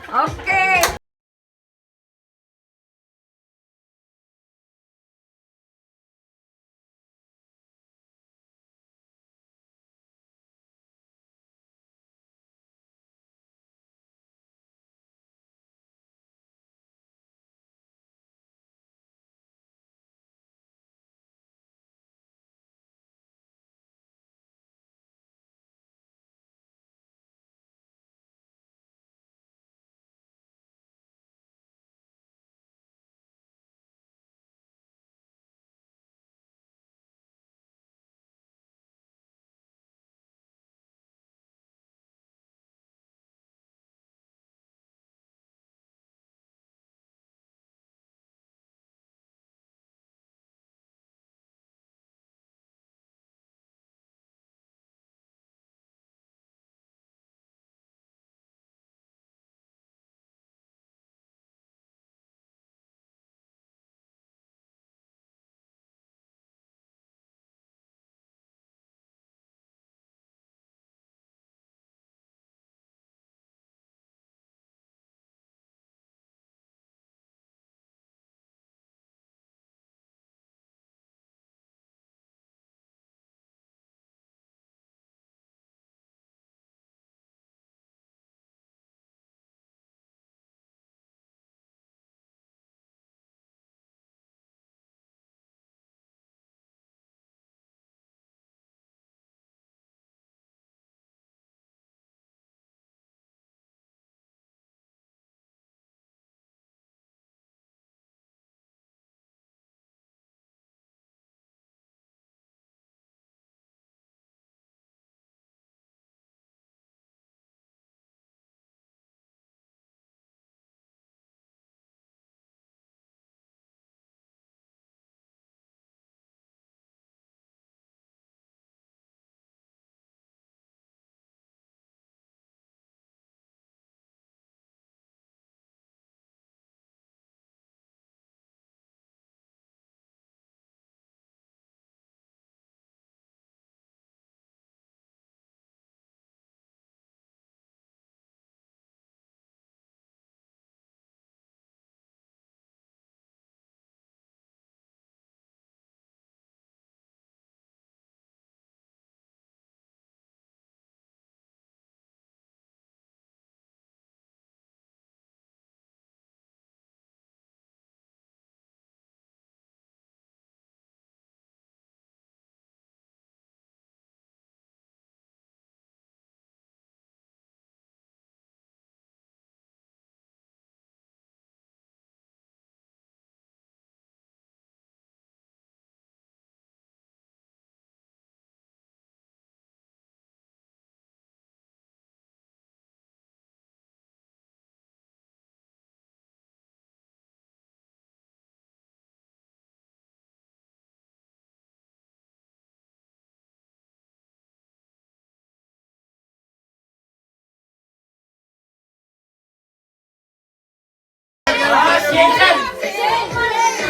Okay.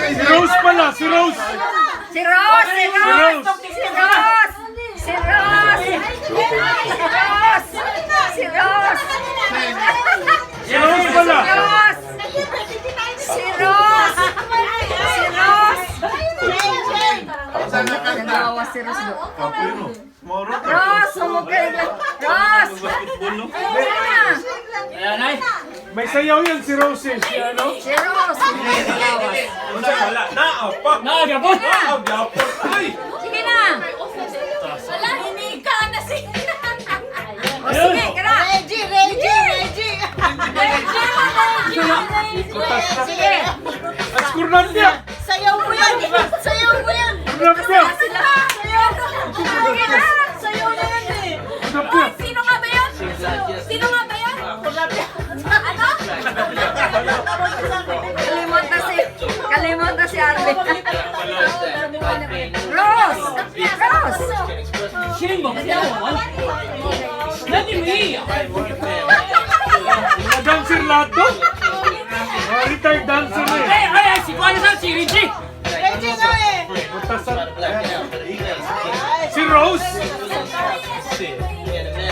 Si Rose pala, si Rose! Si Rose! Si Rose! Si Rose! Si Rose! Si Rose! Si Rose pala! Si Rose! Si Rose! Nagawa si Rose do. Rose! Sumukay lang! Rose! May sayaw yan si Rose eh. Si ano? Si Rose! Wala na, apa? Nakagabot! Nakagapot! Ay! Sige na! Wala, hinika na siya. O sige, kara! Reggie! Sige! At Kurnambia! Sayaw mo yan! Kurnambia! Sige na! Sayaw na yan eh! Kurnambia! Sino nga ba yan? Sino nga ba yan? Ano? Kalimot na si Arvin. Rose! Rose! Mga dancer lahat to? Mga retired dancer eh. Si Juan na si Reggie! Reggie nga eh! Si Rose!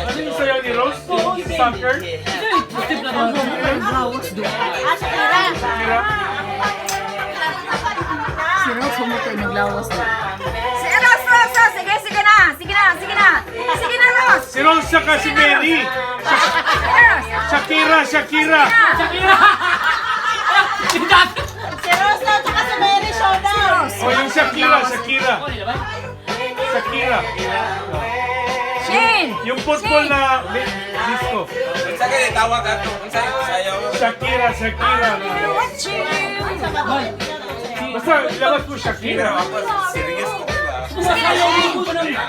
Ano yung sayaw ni Rose? Soccer? Positive na ba? naglawas doon. Shakira. Shakira. Si Rose sumukay naglawas doon. Si Rose, Rose, Rose. Sige, sige na. Sige na, sige na. Sige na, Rose. Si Rose saka si Mary. Rose. Shakira, Shakira. Si Rose na, tsaka si Mary Showdown. O yung Shakira, Shakira. Shakira. Shane. Yung football na disco. Unsa kay tawag ato? Unsa sayaw? Shakira, Shakira. Basta ilabas mo Pero Shakira. ako serious ko ba?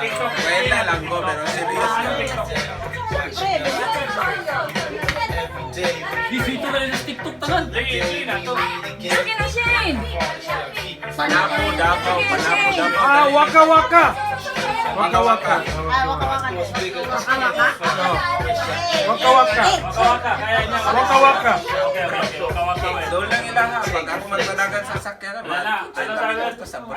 TikTok. Wala lang ko pero serious ko. Dito na rin sa TikTok tanan. Sige na, Shane. Panapo, dapaw, panapo, dapaw. Ah, waka waka. Waka waka. Waka waka. Waka waka. Doon lang ilaha. Pag ako magpanagan sa sakyan, Wala. Ano sabi? sa